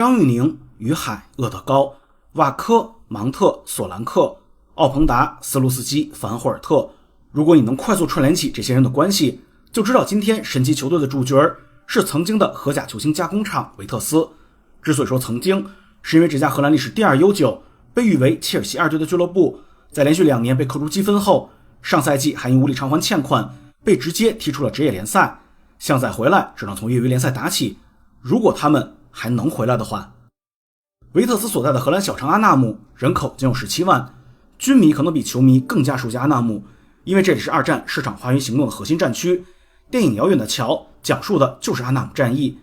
張玉寧、於海、厄德高、瓦科、芒特、索蘭克、奧彭達、斯卢斯基、凡霍尔特。如果你能快速串联起这些人的關係，就知道今天神奇球隊的主角是曾經的荷甲球星加工廠維特斯。之所以說曾經，是因為這家荷蘭歷史第二悠久，被譽為切爾西二隊的俱樂部，在連續2年被扣除積分後，上賽季還因無力償還欠款，被直接踢出了職業聯賽，想再回來只能從業餘聯賽打起。如果他們還能回來的話，維特斯所在的荷蘭小城阿納姆人口僅有17萬，軍迷可能比球迷更加熟悉阿納姆，因為這裡是2戰市場化運行動的核心戰區。電影《遙遠的橋》講述的就是阿納姆戰役。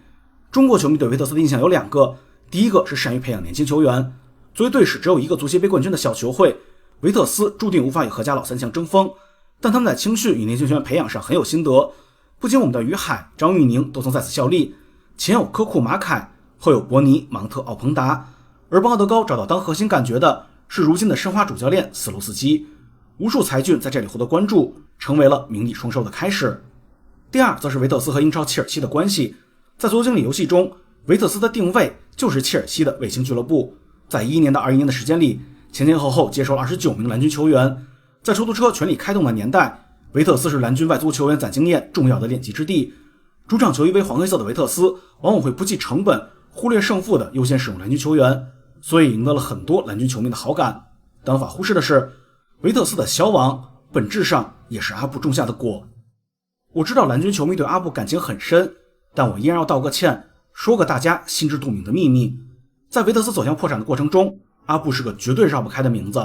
中國球迷對維特斯的印象有2個，第一個是善於培養年輕球員。作為隊史只有1個足協盃冠軍的小球會，維特斯注定無法與荷甲老三強爭鋒，但他們在青訓與年輕球員培養上很有心得。不僅我們的於海、張玉寧都曾在此效力，前有科庫、馬凱，後有伯尼、芒特、奧彭達，而幫奧德高找到當核心感覺的是如今的申花主教練斯卢斯基。無數才俊在這裡獲得關注，成為了名利雙收的開始。第二，則是維特斯和英超切爾西的關係。在足球經理遊戲中，維特斯的定位就是切爾西的衛星俱樂部。在11年到21年的時間裡，前後接收了29名藍軍球員。在出租車全力開動的年代，維特斯是藍軍外租球員攒經驗重要的練習之地。主場球衣為黃黑色的維特斯往往會不計成本，忽略勝負的優先使用藍軍球員，所以贏得了很多藍軍球迷的好感。但無法忽視的是，維特斯的消亡本質上也是阿布種下的果。我知道藍軍球迷對阿布感情很深，但我依然要道個歉，說個大家心知肚明的秘密。在維特斯走向破產的過程中，阿布是個絕對繞不開的名字。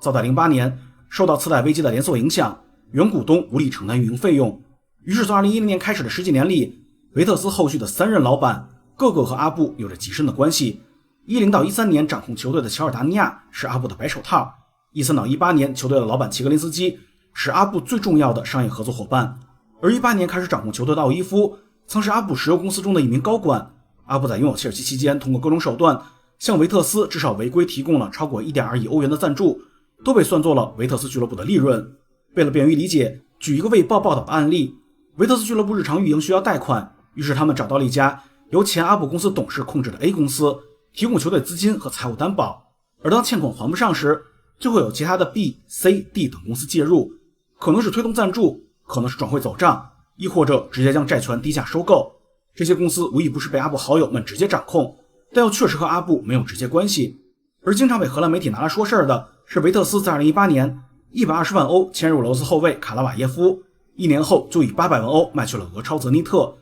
早在08年，受到次貸危機的連鎖影響，原股東無力承擔運營費用，於是從2010年開始的10幾年裡，維特斯後續的3任老闆個個和阿布有着極深的關係。10到13年掌控球隊的喬爾達尼亞是阿布的白手套，13到18年球隊的老闆齊格林斯基是阿布最重要的商業合作夥伴，而18年開始掌控球隊的奧伊夫曾是阿布石油公司中的一名高管。阿布在擁有切爾西期間，通過各种手段向維特斯至少違規提供了超過 1.2 億歐元的贊助，都被算作了維特斯俱樂部的利潤。為了便於理解，舉一個衛報報道的案例，維特斯俱樂部日常運營需要貸款，於是他們找到了一家由前阿布公司董事控制的 A 公司，提供球隊資金和財務擔保，而當欠款還不上時，就會有其他的 B、C、D 等公司介入，可能是推動贊助，可能是轉會走賬，亦或者直接將債權低價收購。這些公司無疑不是被阿布好友們直接掌控，但又確實和阿布沒有直接關係。而經常被荷蘭媒體拿來說事兒的是維特斯在2018年120萬歐簽入了俄羅斯後衛卡拉瓦耶夫，1年後就以800萬歐賣去了俄超澤尼特。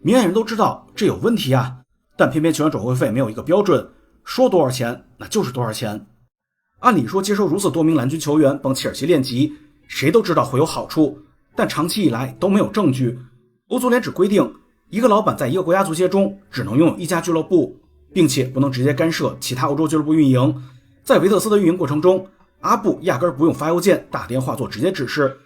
明眼人都知道這有問題啊，但偏偏球員轉會費沒有一個標準，說多少錢那就是多少錢。按理說接收如此多名藍軍球員幫切爾西練級，誰都知道會有好處，但長期以來都沒有證據。歐足聯只規定一個老闆在一個國家足協中只能擁有1家俱樂部，並且不能直接干涉其他歐洲俱樂部運營。在維特斯的運營過程中，阿布壓根不用發郵件打電話做直接指示，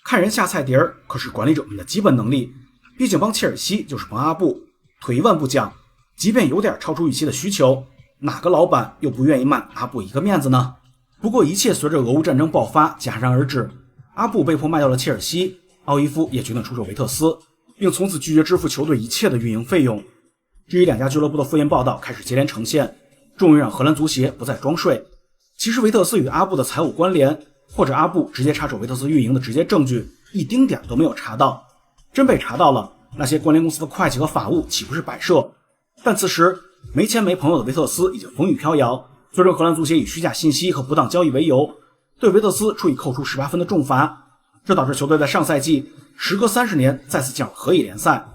看人下菜碟兒可是管理者們的基本能力。畢竟幫切爾西就是帮阿布，退一萬步講，即便有點超出預期的需求，哪個老闆又不願意賣阿布一個面子呢？不過一切隨着俄烏戰爭爆發戛然而止，阿布被迫賣掉了切爾西，奧伊夫也決定出售維特斯，並從此拒絕支付球隊一切的運營費用。至於2家俱樂部的敷衍報道開始接連呈現，終於讓荷蘭足協不再裝睡。其實維特斯與阿布的財務關聯，或者阿布直接插手維特斯運營的直接證據，一丁點都沒有查到。真被查到了，那些關聯公司的會計和法務豈不是擺設？但此時沒錢沒朋友的維特斯已經風雨飄搖，最終荷蘭足協以虛假信息和不當交易為由，對維特斯處以扣除18分的重罰，這導致球隊在上賽季時隔30年再次進入荷乙聯賽。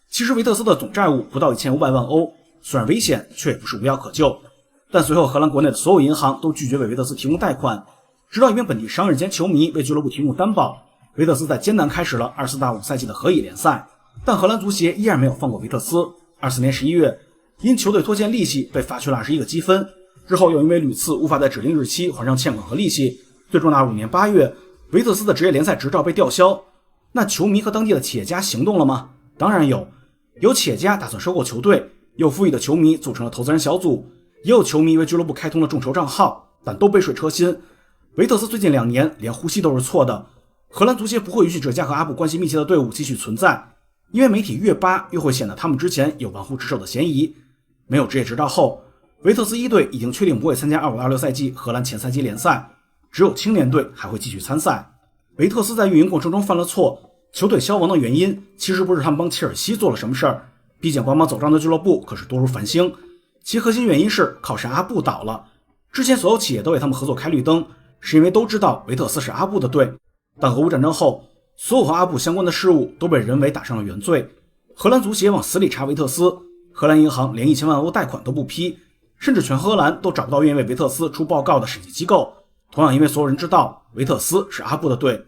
其實維特斯的總債務不到1500萬歐，雖然危險，卻也不是無藥可救。但隨後荷蘭國內的所有銀行都拒絕為維特斯提供貸款，直到一名本地商人兼球迷為俱樂部提供擔保，維特斯在艱難開始了24-25賽季的荷乙聯賽。但荷蘭足協依然沒有放過維特斯。24年11月，因球隊拖欠利息被罰去了21個積分，之後又因為屢次無法在指定日期還上欠款和利息，最終25年8月，維特斯的職業聯賽執照被吊銷。那球迷和當地的企業家行動了嗎？當然有，有企業家打算收購球隊，有富裕的球迷組成了投資人小組，也有球迷為俱樂部開通了眾筹賬號，但都杯水車薪。維特斯最近2年連呼吸都是錯的。荷蘭足協不會允許這家和阿布關係密切的隊伍繼續存在，因為媒體越扒越會顯得他們之前有玩忽職守的嫌疑。沒有職業執照後，維特斯一隊已經確定不會參加25-26賽季荷蘭前3級聯賽，只有青年隊還會繼續參賽。維特斯在運營過程中犯了錯，球隊消亡的原因其實不是他們幫切爾西做了什麼事兒，畢竟幫忙走賬的俱樂部可是多如繁星。其核心原因是靠山阿布倒了。之前所有企業都為他們合作開綠燈，是因為都知道維特斯是阿布的队。但俄烏戰爭後，所有和阿布相關的事物都被人為打上了原罪。荷蘭足協往死裡查維特斯，荷蘭銀行連1000萬歐貸款都不批，甚至全荷蘭都找不到願意為維特斯出報告的審計機構。同樣因為所有人知道維特斯是阿布的队。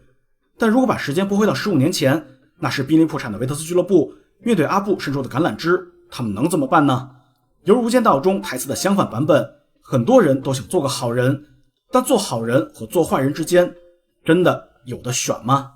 但如果把時間拨回到15年前，那是濒臨破產的維特斯俱樂部面对阿布伸出的橄榄枝，他們能怎麼办呢？犹如《无间道》中台詞的相反版本，很多人都想做個好人，但做好人和做壞人之間真的有得選嗎？